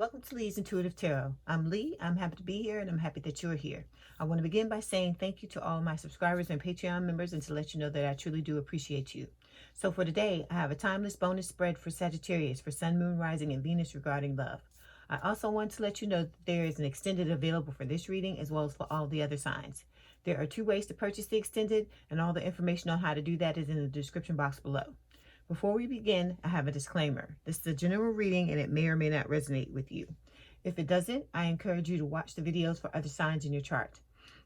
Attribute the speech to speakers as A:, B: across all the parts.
A: Welcome to Leigh's Intuitive Tarot. I'm Leigh. I'm happy to be here and I'm happy that you're here. I want to begin by saying thank you to all my subscribers and Patreon members and to let you know that I truly do appreciate you. So for today, I have a timeless bonus spread for Sagittarius for Sun, Moon, Rising, and Venus regarding love. I also want to let you know that there is an extended available for this reading as well as for all the other signs. There are 2 ways to purchase the extended, and all the information on how to do that is in the description box below. Before we begin, I have a disclaimer. This is a general reading and it may or may not resonate with you. If it doesn't, I encourage you to watch the videos for other signs in your chart.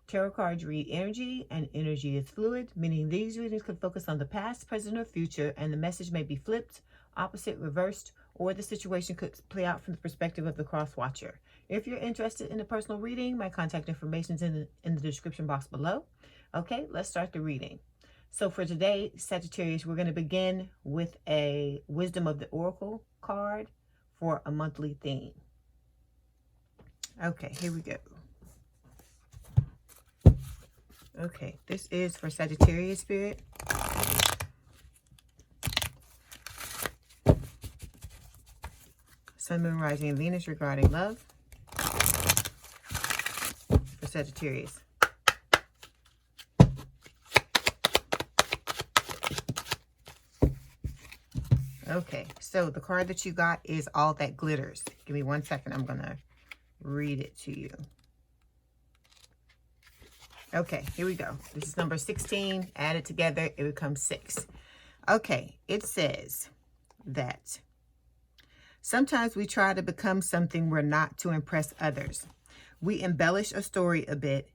A: Tarot cards read energy, and energy is fluid, meaning these readings could focus on the past, present, or future, and the message may be flipped, opposite, reversed, or the situation could play out from the perspective of the cross-watcher. If you're interested in a personal reading, my contact information is in the description box below. Okay, let's start the reading. So for today, Sagittarius, we're going to begin with a Wisdom of the Oracle card for a monthly theme. Okay, here we go. Okay, this is for Sagittarius spirit. Sun, Moon, Rising, and Venus regarding love for Sagittarius. Okay, so the card that you got is All That Glitters. Give me 1 second. I'm going to read it to you. Okay, here we go. This is number 16. Added together, it becomes 6. Okay, it says that sometimes we try to become something we're not to impress others. We embellish a story a bit,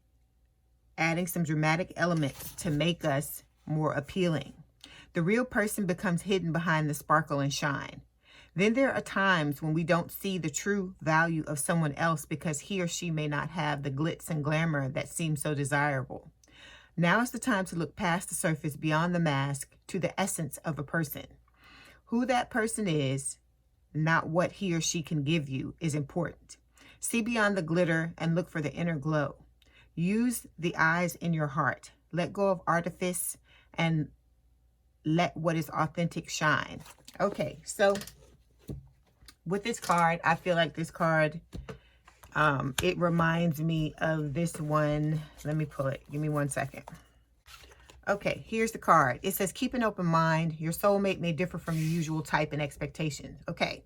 A: adding some dramatic elements to make us more appealing. The real person becomes hidden behind the sparkle and shine. Then there are times when we don't see the true value of someone else because he or she may not have the glitz and glamour that seems so desirable. Now is the time to look past the surface, beyond the mask, to the essence of a person. Who that person is, not what he or she can give you, is important. See beyond the glitter and look for the inner glow. Use the eyes in your heart. Let go of artifice and let what is authentic shine. Okay, so with this card, I feel like this card, it reminds me of this one. Let me pull it. Give me 1 second. Okay, here's the card. It says, keep an open mind. Your soulmate may differ from your usual type and expectations. Okay,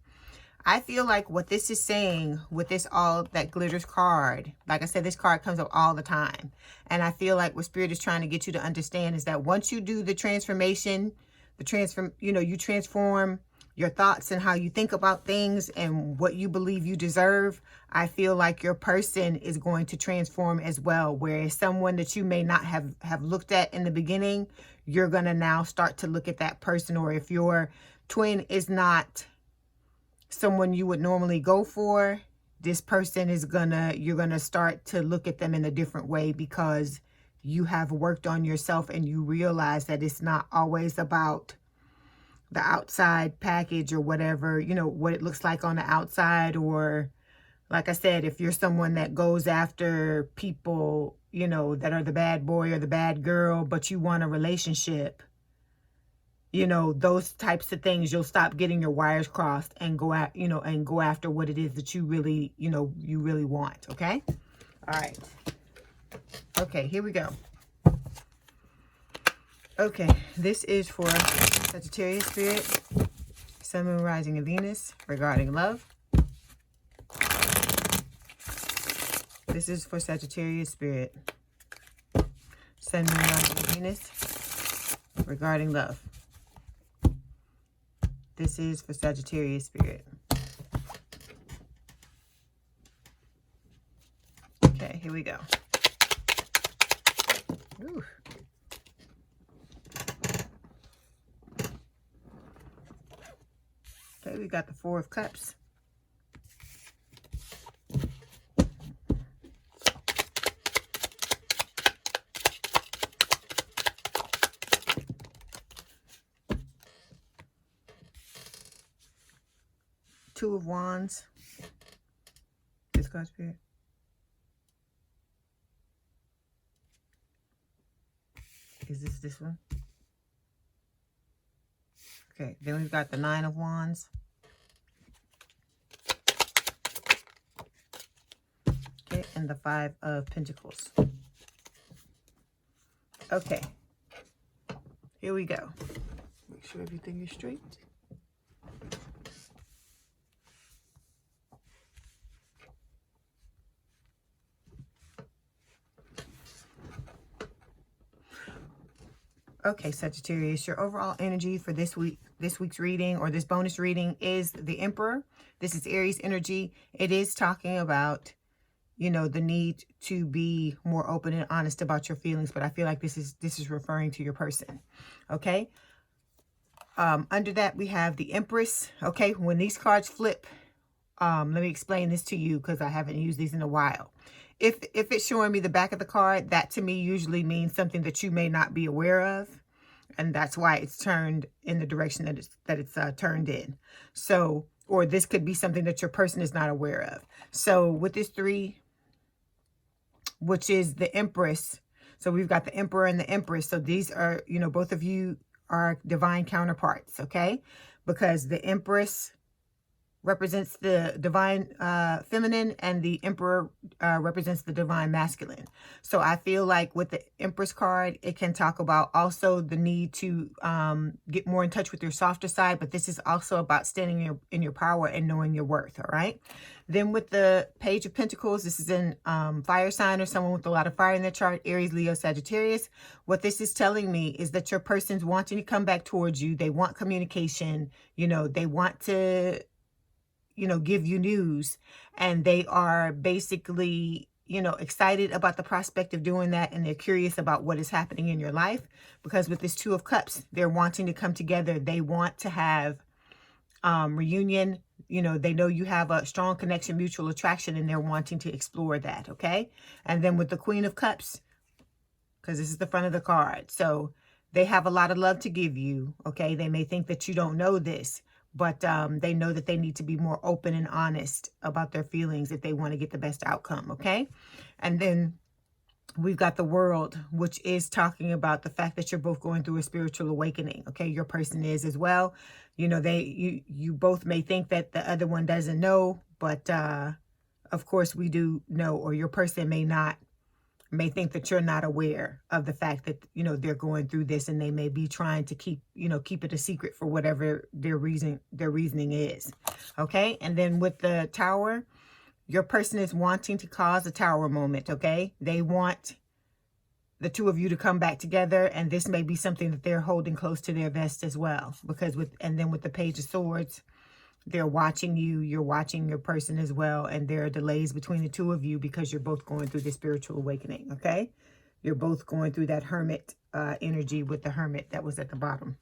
A: I feel like what this is saying with this All That Glitters card, like I said, this card comes up all the time. And I feel like what Spirit is trying to get you to understand is that once you do the transformation, you transform your thoughts and how you think about things and what you believe you deserve, I feel like your person is going to transform as well. Whereas someone that you may not have looked at in the beginning, you're going to now start to look at that person. Or if your twin is not someone you would normally go for, this person is you're gonna start to look at them in a different way because you have worked on yourself and you realize that it's not always about the outside package or whatever, what it looks like on the outside. Or like I said, if you're someone that goes after people, that are the bad boy or the bad girl, but you want a relationship, those types of things, you'll stop getting your wires crossed and go after what it is that you really, you really want. Okay. All right. Okay, here we go. Okay, this is for Sagittarius spirit, Sun, Moon, Rising, and Venus regarding love. This is for Sagittarius spirit, Sun, Moon, Rising, and Venus regarding love. This is for Sagittarius spirit. Okay, here we go. Ooh. Okay, we got the 4 of Cups. Two of Wands. This card, Spirit. Is this one? Okay, then we've got the 9 of Wands. Hermit and the Five of Pentacles. Okay. Here we go. Make sure everything is straight. Okay, Sagittarius, your overall energy for this week's reading, or this bonus reading, is the Emperor. This is Aries energy. It is talking about, you know, the need to be more open and honest about your feelings, but I feel like this is referring to your person. Okay. Under that, we have the Empress. Okay, when these cards flip, let me explain this to you because I haven't used these in a while. If it's showing me the back of the card, that to me usually means something that you may not be aware of. And that's why it's turned in the direction that it's turned in. So, or this could be something that your person is not aware of. So with this 3, which is the Empress. So we've got the Emperor and the Empress. So these are, you know, both of you are divine counterparts, okay? Because the Empress represents the divine feminine, and the Emperor represents the divine masculine. So I feel like with the Empress card, it can talk about also the need to get more in touch with your softer side, but this is also about standing in your power and knowing your worth, all right? Then with the Page of Pentacles, this is in fire sign or someone with a lot of fire in their chart, Aries, Leo, Sagittarius. What this is telling me is that your person's wanting to come back towards you. They want communication. You know, they want to, you know, give you news, and they are basically, you know, excited about the prospect of doing that, and they're curious about what is happening in your life, because with this 2 of Cups, they're wanting to come together. They want to have reunion. You know, they know you have a strong connection, mutual attraction, and they're wanting to explore that, okay? And then with the Queen of Cups, because this is the front of the card, so they have a lot of love to give you, okay? They may think that you don't know this, but they know that they need to be more open and honest about their feelings if they want to get the best outcome, okay? And then we've got the World, which is talking about the fact that you're both going through a spiritual awakening, okay? Your person is as well. You know, you both may think that the other one doesn't know, but of course we do know, or your person may think that you're not aware of the fact that, you know, they're going through this, and they may be trying to keep it a secret for whatever their reasoning is. Okay. And then with the Tower, your person is wanting to cause a Tower moment. Okay. They want the 2 of you to come back together, and this may be something that they're holding close to their vest as well, because and then with the Page of Swords, they're watching you, you're watching your person as well, and there are delays between the 2 of you because you're both going through this spiritual awakening, okay? You're both going through that Hermit energy with the Hermit that was at the bottom.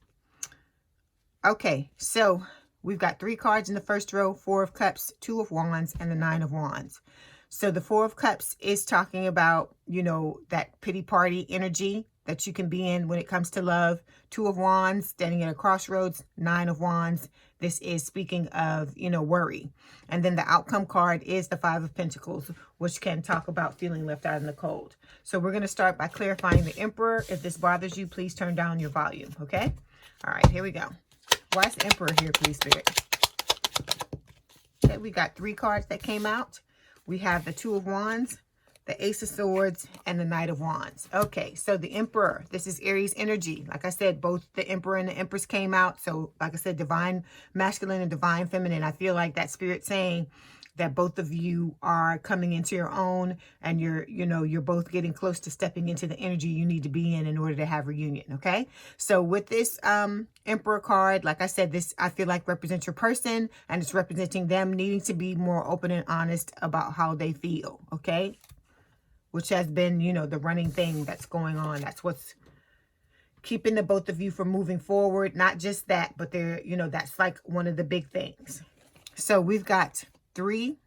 A: Okay, so we've got 3 cards in the first row, 4 of Cups, 2 of Wands, and the 9 of Wands. So the 4 of Cups is talking about, you know, that pity party energy that you can be in when it comes to love. 2 of Wands, standing at a crossroads. 9 of Wands, this is speaking of, you know, worry. And then the outcome card is the 5 of Pentacles, which can talk about feeling left out in the cold. So we're going to start by clarifying the Emperor. If this bothers you, please turn down your volume, okay? All right, here we go. Why is the Emperor here, please, Spirit? Okay, we got 3 cards that came out. We have the 2 of Wands, the Ace of Swords, and the Knight of Wands. Okay, so the Emperor, this is Aries energy. Like I said, both the Emperor and the Empress came out. So like I said, divine masculine and divine feminine. I feel like that Spirit saying that both of you are coming into your own, and you're both getting close to stepping into the energy you need to be in order to have reunion, okay? So with this Emperor card, like I said, this I feel like represents your person, and it's representing them needing to be more open and honest about how they feel, okay? Which has been, you know, the running thing that's going on. That's what's keeping the both of you from moving forward. Not just that, but they're, you know, that's like one of the big things. So we've got 3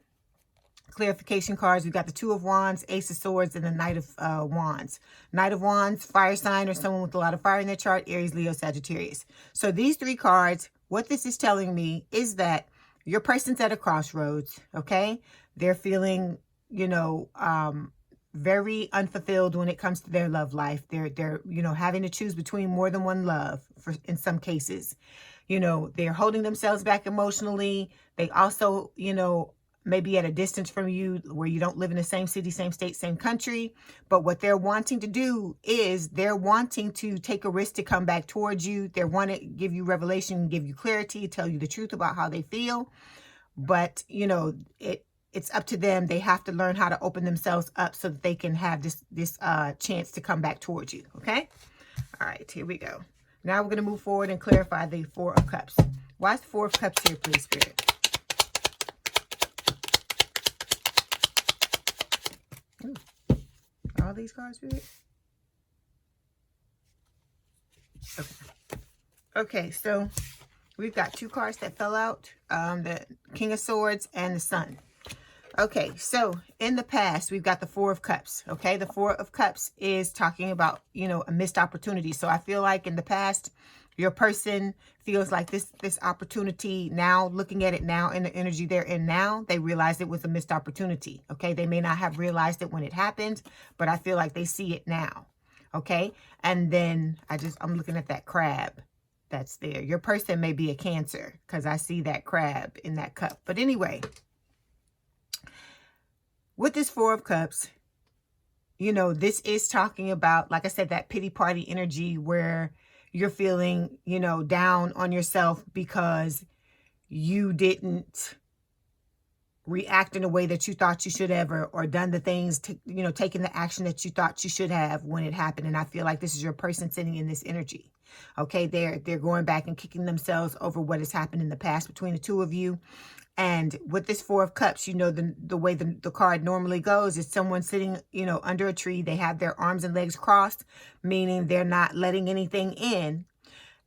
A: clarification cards. We've got the 2 of Wands, Ace of Swords, and the Knight of Wands. Knight of Wands, fire sign or someone with a lot of fire in their chart, Aries, Leo, Sagittarius. So these 3 cards, what this is telling me is that your person's at a crossroads, okay? They're feeling, you know, very unfulfilled when it comes to their love life. They're you know, having to choose between more than one love in some cases. You know, they're holding themselves back emotionally. They also, you know, maybe at a distance from you where you don't live in the same city, same state, same country. But what they're wanting to do is they're wanting to take a risk to come back towards you. They want to give you revelation, give you clarity, tell you the truth about how they feel. But, you know, it's up to them. They have to learn how to open themselves up so that they can have this chance to come back towards you. Okay. All right, here we go. Now we're going to move forward and clarify the Four of Cups. Why is the Four of Cups here, please, Spirit? Ooh. All these cards, Spirit? Okay. Okay, so we've got two cards that fell out. The King of Swords and the Sun. Okay, so in the past, we've got the Four of Cups, okay? The Four of Cups is talking about, you know, a missed opportunity. So I feel like in the past, your person feels like this opportunity now, looking at it now in the energy they're in now, they realize it was a missed opportunity, okay? They may not have realized it when it happened, but I feel like they see it now, okay? And then I'm looking at that crab that's there. Your person may be a Cancer because I see that crab in that cup. But anyway, with this Four of Cups, you know, this is talking about, like I said, that pity party energy where you're feeling, you know, down on yourself because you didn't react in a way that you thought you should have, or done the things to, you know, taking the action that you thought you should have when it happened. And I feel like this is your person sitting in this energy. Okay, they're going back and kicking themselves over what has happened in the past between the two of you. And with this Four of Cups, you know, the way the card normally goes is someone sitting, you know, under a tree. They have their arms and legs crossed, meaning they're not letting anything in.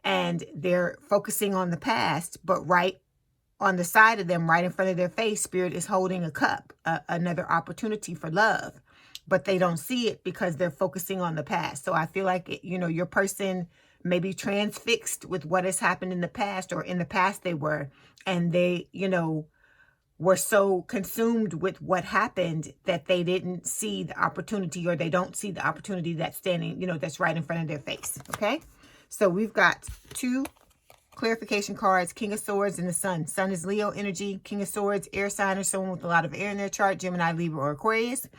A: And they're focusing on the past, but right on the side of them, right in front of their face, Spirit is holding a cup, another opportunity for love. But they don't see it because they're focusing on the past. So I feel like, you know, your person may be transfixed with what has happened in the past, or in the past they were, and they, you know, were so consumed with what happened that they didn't see the opportunity, or they don't see the opportunity that's standing, you know, that's right in front of their face. Okay. So we've got two clarification cards, King of Swords and the Sun. Sun is Leo energy. King of Swords, air sign, or someone with a lot of air in their chart, Gemini, Libra, or Aquarius.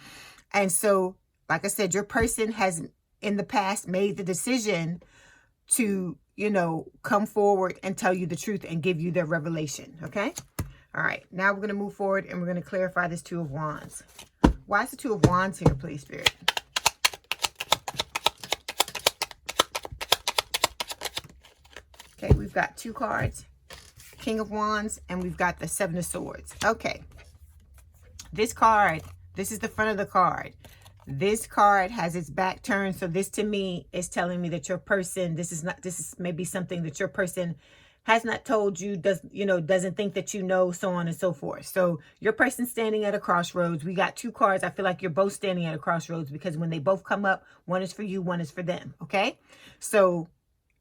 A: And so, like I said, your person has in the past made the decision to, you know, come forward and tell you the truth and give you their revelation. Okay. All right. Now we're going to move forward and we're going to clarify this Two of Wands. Why is the Two of Wands here, please, Spirit? Okay. We've got two cards, King of Wands, and we've got the Seven of Swords. Okay. This card, this is the front of the card. This card has its back turned. So this to me is telling me that your person, this is maybe something that your person has not told you, doesn't think that you know, so on and so forth. So your person standing at a crossroads. We got two cards. I feel like you're both standing at a crossroads because when they both come up, one is for you, one is for them. Okay. So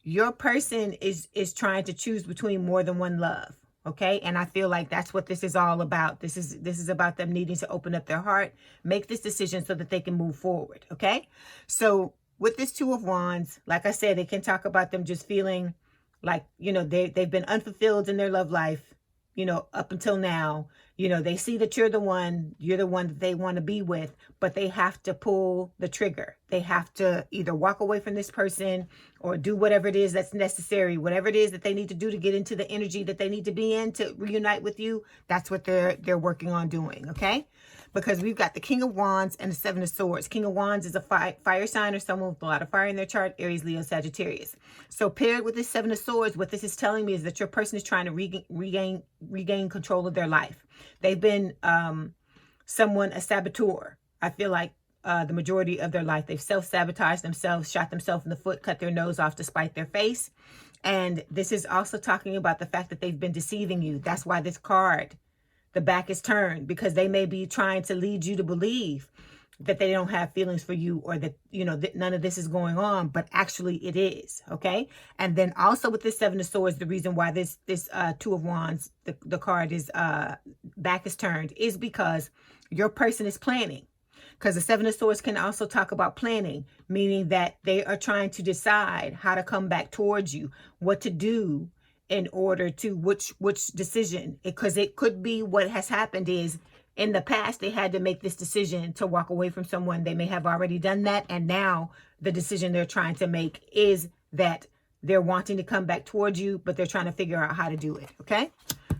A: your person is trying to choose between more than one love. Okay. And I feel like that's what this is all about. This is about them needing to open up their heart, make this decision so that they can move forward. Okay. So with this Two of Wands, like I said, it can talk about them just feeling like, you know, they've been unfulfilled in their love life, you know, up until now. You know, they see that you're the one that they want to be with, but they have to pull the trigger. They have to either walk away from this person or do whatever it is that's necessary, whatever it is that they need to do to get into the energy that they need to be in to reunite with you. That's what they're working on doing. Okay. Because we've got the King of Wands and the Seven of Swords. King of Wands is a fire sign or someone with a lot of fire in their chart, Aries, Leo, Sagittarius. So paired with this Seven of Swords, what this is telling me is that your person is trying to regain control of their life. They've been a saboteur. I feel like the majority of their life, they've self-sabotaged themselves, shot themselves in the foot, cut their nose off to spite their face. And this is also talking about the fact that they've been deceiving you. That's why this card, the back is turned, because they may be trying to lead you to believe that they don't have feelings for you, or that, you know, that none of this is going on, but actually it is. Okay. And then also with this Seven of Swords, the reason why this Two of Wands, the card is back is turned, is because your person is planning. Because the Seven of Swords can also talk about planning, meaning that they are trying to decide how to come back towards you, what to do in order to which decision, because it could be what has happened is in the past they had to make this decision to walk away from someone. They may have already done that, and now the decision they're trying to make is that they're wanting to come back towards you, but they're trying to figure out how to do it. Okay.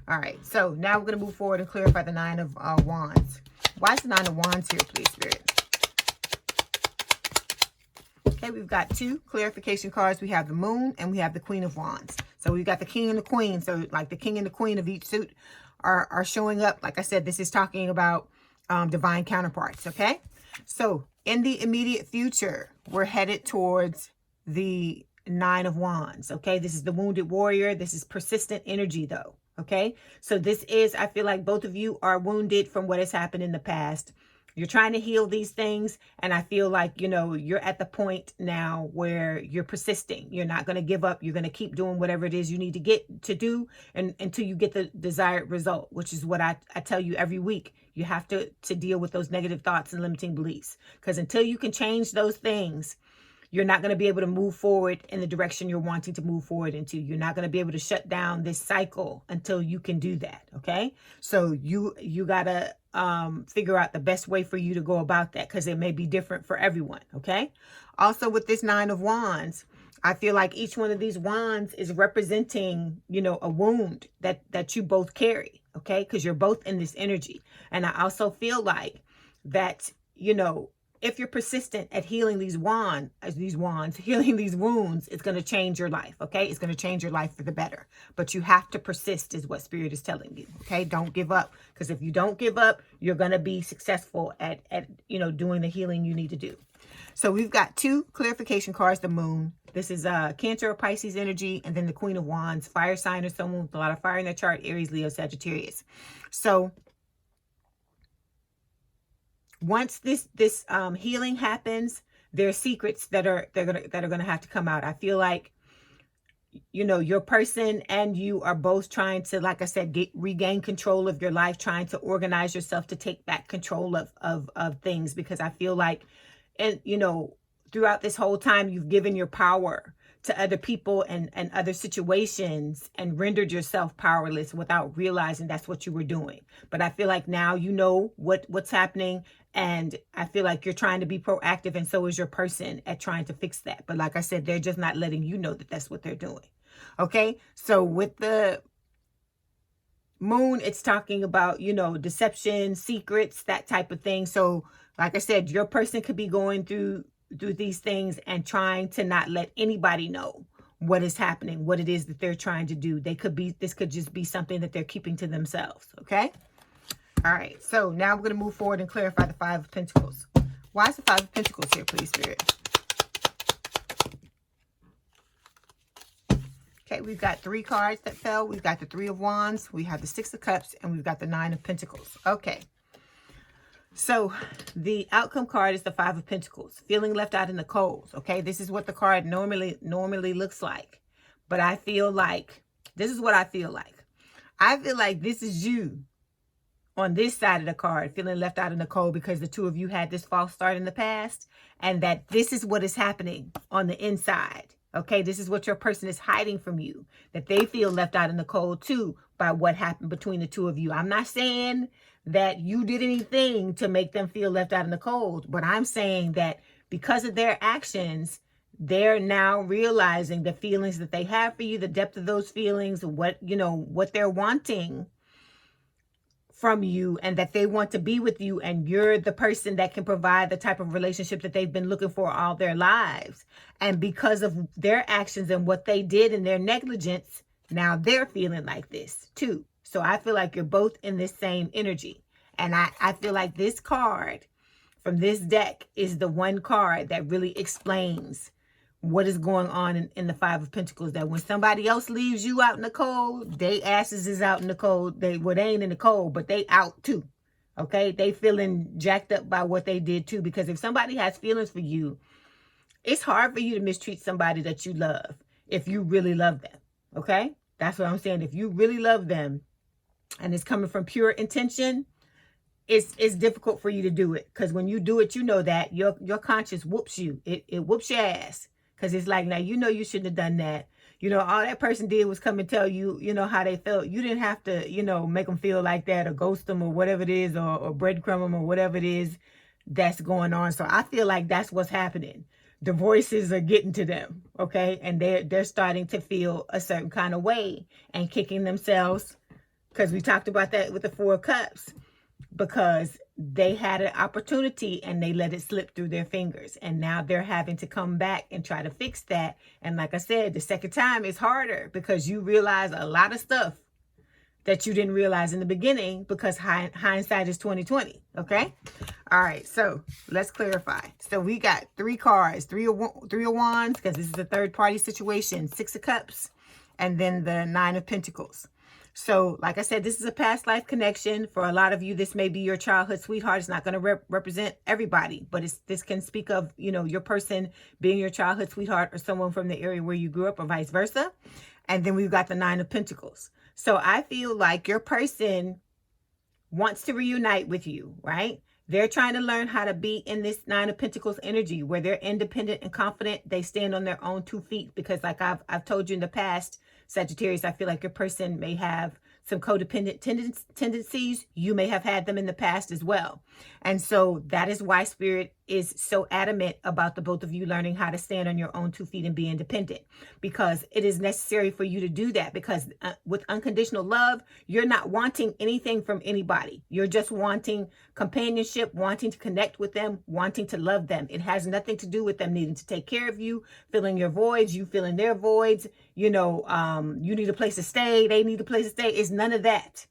A: All right. So now we're going to move forward and clarify the Nine of Wands. Why is the Nine of Wands here, please, Spirit? Okay, we've got two clarification cards. We have the Moon and we have the Queen of Wands. So we've got the King and the Queen. So like the King and the Queen of each suit are showing up. Like I said, this is talking about divine counterparts. Okay. So in the immediate future, we're headed towards the Nine of Wands. Okay. This is the wounded warrior. This is persistent energy though. Okay. So this is, I feel like both of you are wounded from what has happened in the past. You're trying to heal these things. And I feel like, you know, you're at the point now where you're persisting. You're not going to give up. You're going to keep doing whatever it is you need to get to do and until you get the desired result, which is what I tell you every week. You have to deal with those negative thoughts and limiting beliefs, because until you can change those things, you're not going to be able to move forward in the direction you're wanting to move forward into. You're not going to be able to shut down this cycle until you can do that. Okay. So you got to figure out the best way for you to go about that, because it may be different for everyone. Okay. Also with this Nine of Wands, I feel like each one of these wands is representing, you know, a wound that you both carry. Okay. Because you're both in this energy. And I also feel like that, you know, if you're persistent at healing these wands, healing these wounds, it's going to change your life. Okay. It's going to change your life for the better, but you have to persist is what Spirit is telling you. Okay. Don't give up, because if you don't give up, you're going to be successful at, you know, doing the healing you need to do. So we've got two clarification cards, the Moon. This is Cancer or Pisces energy. And then the Queen of Wands, fire sign or someone with a lot of fire in their chart, Aries, Leo, Sagittarius. So once this healing happens, there are secrets that are gonna have to come out. I feel like, you know, your person and you are both trying to, like I said, regain control of your life, trying to organize yourself to take back control of things, because I feel like, and you know, throughout this whole time, you've given your power to other people and other situations and rendered yourself powerless without realizing that's what you were doing. But I feel like now you know what's happening, and I feel like you're trying to be proactive, and so is your person at trying to fix that. But like I said, they're just not letting you know that that's what they're doing. Okay, so with the Moon, it's talking about, you know, deception, secrets, that type of thing. So like I said, your person could be going through these things and trying to not let anybody know what is happening, what it is that they're trying to do. This could just be something that they're keeping to themselves. Okay. All right. So now we're going to move forward and clarify the Five of Pentacles. Why is the Five of Pentacles here, please, Spirit? Okay. We've got three cards that fell. We've got the Three of Wands. We have the Six of Cups, and we've got the Nine of Pentacles. Okay. So the outcome card is the Five of Pentacles, feeling left out in the cold. Okay, this is what the card normally looks like. But I feel like, this is what I feel like. I feel like this is you on this side of the card, feeling left out in the cold because the two of you had this false start in the past, and that this is what is happening on the inside. Okay, this is what your person is hiding from you, that they feel left out in the cold too by what happened between the two of you. I'm not saying that you did anything to make them feel left out in the cold, but I'm saying that because of their actions, they're now realizing the feelings that they have for you, the depth of those feelings, what they're wanting from you, and that they want to be with you, and you're the person that can provide the type of relationship that they've been looking for all their lives. And because of their actions and what they did and their negligence, now they're feeling like this too. So I feel like you're both in this same energy. And I feel like this card from this deck is the one card that really explains what is going on in the Five of Pentacles. That when somebody else leaves you out in the cold, they asses is out in the cold. They ain't in the cold, but they out too. Okay? They feeling jacked up by what they did too. Because if somebody has feelings for you, it's hard for you to mistreat somebody that you love if you really love them. Okay? That's what I'm saying. If you really love them and it's coming from pure intention, it's difficult for you to do it. Because when you do it, you know that your conscience whoops you. It whoops your ass. Because it's like, now, you know, you shouldn't have done that. You know, all that person did was come and tell you, you know, how they felt. You didn't have to, you know, make them feel like that or ghost them or whatever it is, or breadcrumb them or whatever it is that's going on. So I feel like that's what's happening. The voices are getting to them, okay? And they're starting to feel a certain kind of way and kicking themselves, because we talked about that with the Four of Cups, because they had an opportunity and they let it slip through their fingers. And now they're having to come back and try to fix that. And like I said, the second time is harder because you realize a lot of stuff that you didn't realize in the beginning, because hindsight is 20/20. Okay. All right. So let's clarify. So we got 3 cards, three of Wands, because this is a third party situation, 6 of Cups, and then the 9 of Pentacles. So like I said, this is a past life connection. For a lot of you, this may be your childhood sweetheart. It's not going to represent everybody, but this can speak of, you know, your person being your childhood sweetheart or someone from the area where you grew up, or vice versa. And then we've got the 9 of Pentacles. So I feel like your person wants to reunite with you, right? They're trying to learn how to be in this 9 of Pentacles energy where they're independent and confident. They stand on their own 2 feet, because like I've told you in the past, Sagittarius, I feel like your person may have some codependent tendencies. You may have had them in the past as well. And so that is why Spirit is so adamant about the both of you learning how to stand on your own 2 feet and be independent, because it is necessary for you to do that. Because with unconditional love, you're not wanting anything from anybody. You're just wanting companionship, wanting to connect with them, wanting to love them. It has nothing to do with them needing to take care of you, filling your voids, you filling their voids. You know, you need a place to stay. They need a place to stay. It's none of that.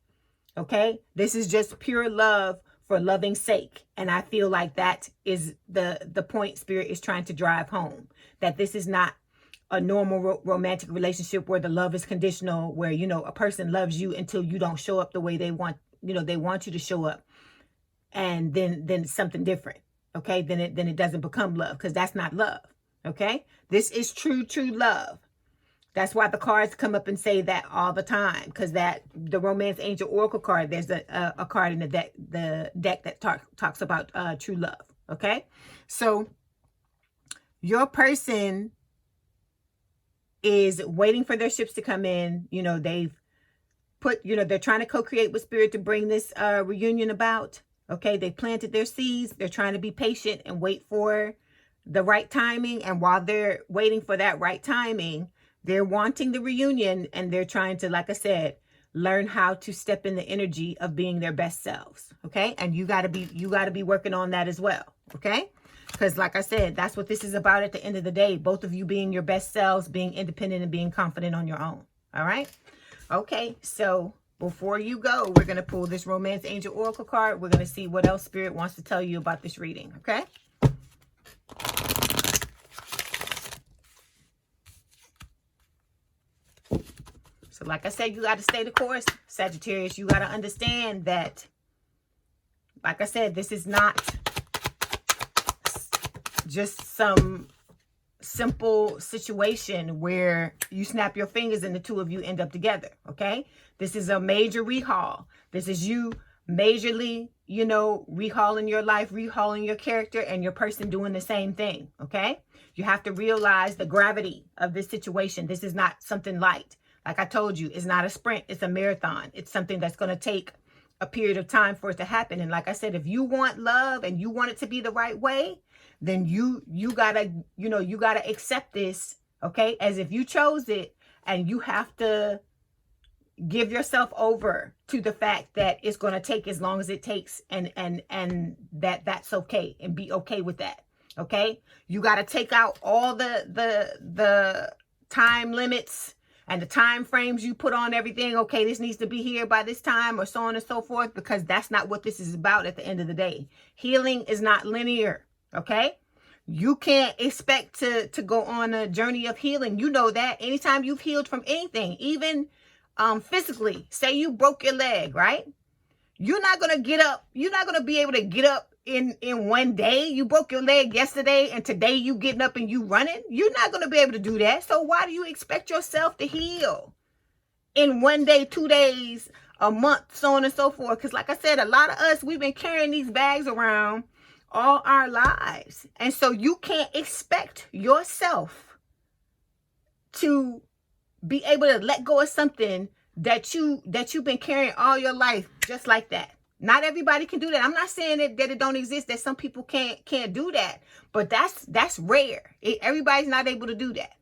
A: Okay. This is just pure love for loving sake. And I feel like that is the point Spirit is trying to drive home, that this is not a normal romantic relationship where the love is conditional, where, you know, a person loves you until you don't show up the way they want, you know, they want you to show up. And then it's something different. Okay. Then it doesn't become love, because that's not love. Okay. This is true love. That's why the cards come up and say that all the time, because that the Romance Angel Oracle card, there's a card in the deck that talks about true love. Okay. So your person is waiting for their ships to come in. You know, they've put, you know, they're trying to co-create with Spirit to bring this reunion about. Okay. They planted their seeds. They're trying to be patient and wait for the right timing. And while they're waiting for that right timing, they're wanting the reunion, and they're trying to, like I said, learn how to step in the energy of being their best selves. Okay. And you gotta be working on that as well. Okay. Because like I said, that's what this is about at the end of the day. Both of you being your best selves, being independent and being confident on your own. All right. Okay. So before you go, we're going to pull this Romance Angel Oracle card. We're going to see what else Spirit wants to tell you about this reading. Okay. So like I said, you got to stay the course, Sagittarius. You got to understand that, like I said, this is not just some simple situation where you snap your fingers and the two of you end up together. Okay. This is a major rehaul. This is you majorly, you know, rehauling your life, rehauling your character, and your person doing the same thing. Okay. You have to realize the gravity of this situation. This is not something light. Like I told you, it's not a sprint. It's a marathon. It's something that's going to take a period of time for it to happen. And like I said, if you want love and you want it to be the right way, then you gotta, you know, you gotta accept this, okay, as if you chose it, and you have to give yourself over to the fact that it's going to take as long as it takes, and that's okay, and be okay with that. Okay. You got to take out all the time limits and the time frames you put on everything. Okay, this needs to be here by this time, or so on and so forth, because that's not what this is about at the end of the day. Healing is not linear. Okay. You can't expect to go on a journey of healing. You know that. Anytime you've healed from anything, even physically, say you broke your leg, right? You're not going to get up. You're not going to be able to get up in one day. You broke your leg yesterday, and today you getting up and you running. You're not going to be able to do that. So why do you expect yourself to heal in 1 day, 2 days, a month, so on and so forth? Because like I said, a lot of us, we've been carrying these bags around all our lives. And so you can't expect yourself to be able to let go of something that you've been carrying all your life, just like that. Not everybody can do that. I'm not saying that it don't exist, that some people can't do that, but that's rare. Everybody's not able to do that.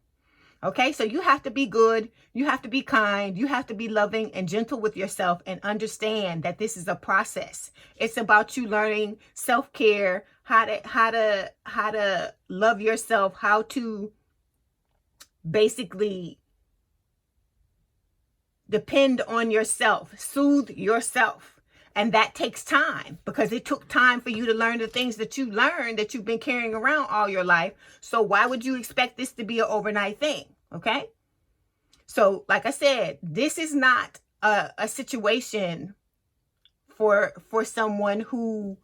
A: Okay, so you have to be good, you have to be kind, you have to be loving and gentle with yourself, and understand that this is a process. It's about you learning self-care, how to love yourself, how to basically depend on yourself, soothe yourself. And that takes time, because it took time for you to learn the things that you learned that you've been carrying around all your life. So why would you expect this to be an overnight thing? Okay. So like I said, this is not a situation for someone who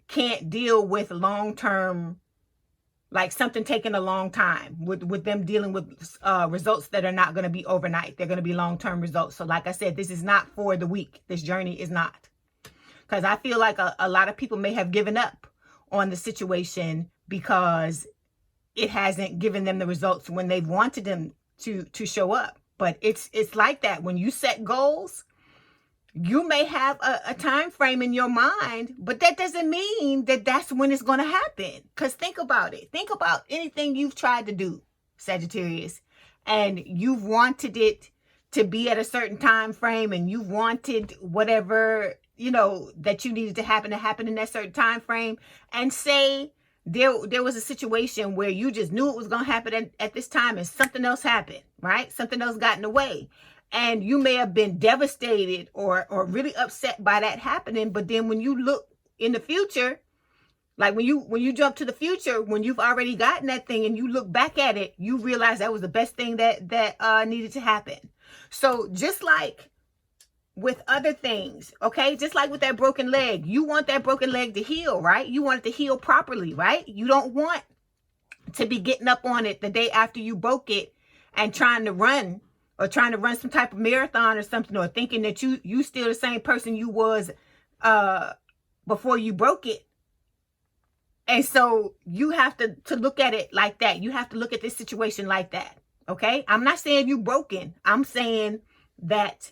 A: can't deal with long-term, like something taking a long time, with them dealing with results that are not going to be overnight. They're going to be long-term results. So like I said, this is not for the weak. This journey is not. Because I feel like a lot of people may have given up on the situation because it hasn't given them the results when they've wanted them to show up. But it's like that. When you set goals, you may have a time frame in your mind, but that doesn't mean that that's when it's going to happen. Because think about it. Think about anything you've tried to do, Sagittarius, and you've wanted it to be at a certain time frame, and you wanted whatever, you know, that you needed to happen in that certain time frame. And say there was a situation where you just knew it was going to happen at this time, and something else happened, right? Something else got in the way. And you may have been devastated or really upset by that happening. But then when you look in the future, like when you jump to the future, when you've already gotten that thing and you look back at it, you realize that was the best thing that needed to happen. So just like with other things, okay, just like with that broken leg, you want that broken leg to heal, right? You want it to heal properly, right? You don't want to be getting up on it the day after you broke it and trying to run some type of marathon or something, or thinking that you still the same person you was before you broke it. And so you have to look at it like that. You have to look at this situation like that. Okay? I'm not saying you broken. I'm saying that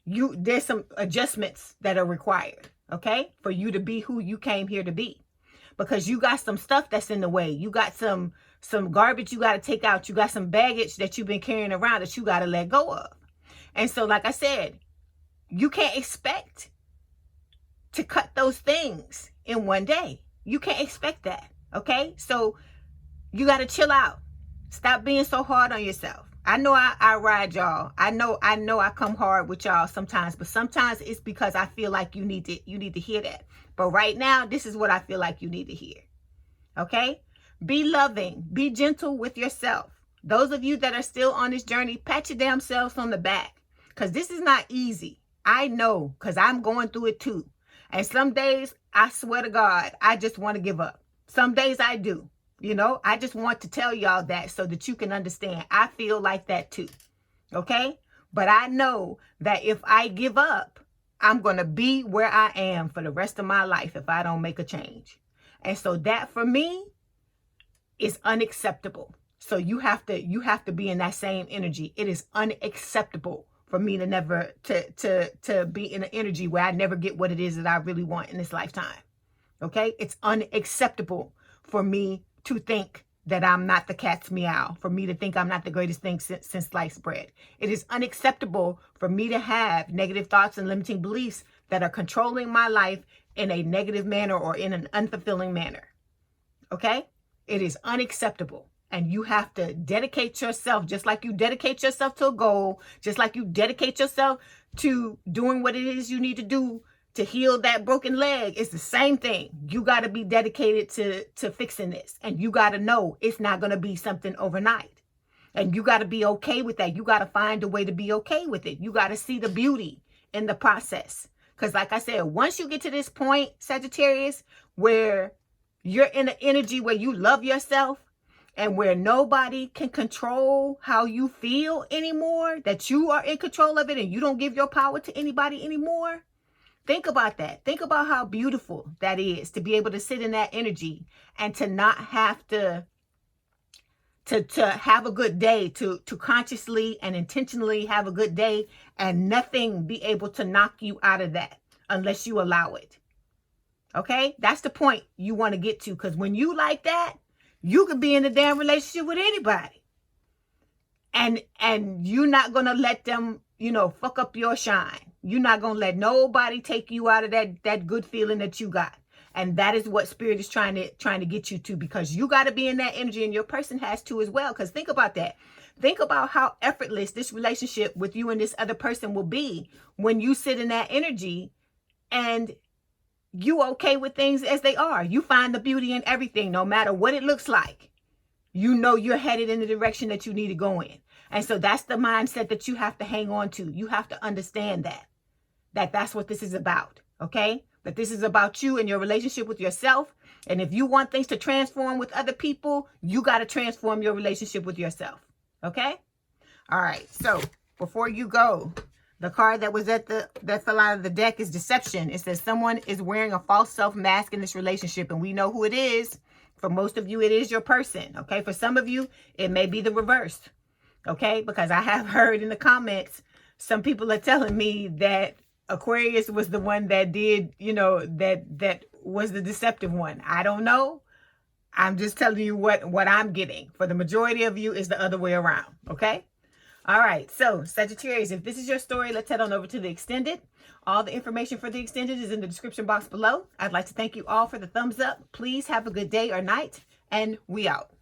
A: there's some adjustments that are required, okay, for you to be who you came here to be. Because you got some stuff that's in the way. You got some garbage you got to take out. You got some baggage that you've been carrying around that you got to let go of. And so, like I said, you can't expect to cut those things in one day. You can't expect that, okay? So you got to chill out. Stop being so hard on yourself. I know I ride y'all. I know I come hard with y'all sometimes, but sometimes it's because I feel like you need to hear that. But right now, this is what I feel like you need to hear. Okay? Be loving. Be gentle with yourself. Those of you that are still on this journey, pat your damn selves on the back. Because this is not easy. I know, because I'm going through it too. And some days, I swear to God, I just want to give up. Some days I do. You know, I just want to tell y'all that so that you can understand. I feel like that too. Okay? But I know that if I give up, I'm going to be where I am for the rest of my life if I don't make a change. And so that for me is unacceptable. So you have to be in that same energy. It is unacceptable for me to never to be in an energy where I never get what it is that I really want in this lifetime. Okay? It's unacceptable for me to think that I'm not the cat's meow, for me to think I'm not the greatest thing since sliced bread. It is unacceptable for me to have negative thoughts and limiting beliefs that are controlling my life in a negative manner or in an unfulfilling manner. Okay? It is unacceptable. And you have to dedicate yourself, just like you dedicate yourself to a goal, just like you dedicate yourself to doing what it is you need to do to heal that broken leg. It's the same thing. You got to be dedicated to fixing this. And you got to know it's not going to be something overnight. And you got to be okay with that. You got to find a way to be okay with it. You got to see the beauty in the process. Because like I said, once you get to this point, Sagittarius, where you're in an energy where you love yourself and where nobody can control how you feel anymore, that you are in control of it and you don't give your power to anybody anymore. Think about that. Think about how beautiful that is to be able to sit in that energy and to not have to to have a good day, to consciously and intentionally have a good day, and nothing be able to knock you out of that unless you allow it. Okay? That's the point you want to get to, because when you like that, you could be in a damn relationship with anybody. And you're not going to let them, fuck up your shine. You're not going to let nobody take you out of that good feeling that you got. And that is what Spirit is trying to get you to, because you got to be in that energy, and your person has to as well. Because think about that. Think about how effortless this relationship with you and this other person will be when you sit in that energy and you okay with things as they are. You find the beauty in everything, no matter what it looks like. You know you're headed in the direction that you need to go in. And so that's the mindset that you have to hang on to. You have to understand that's what this is about, okay? That this is about you and your relationship with yourself. And if you want things to transform with other people, you got to transform your relationship with yourself, okay? All right, so before you go, the card that fell out of the deck is deception. It says someone is wearing a false self mask in this relationship, and we know who it is. For most of you, it is your person, okay? For some of you, it may be the reverse, okay? Because I have heard in the comments, some people are telling me that Aquarius was the one that did, that was the deceptive one. I don't know. I'm just telling you what I'm getting. For the majority of you, is the other way around, okay? All right, so Sagittarius, if this is your story, let's head on over to the extended. All the information for the extended is in the description box below. I'd like to thank you all for the thumbs up. Please have a good day or night, and we out.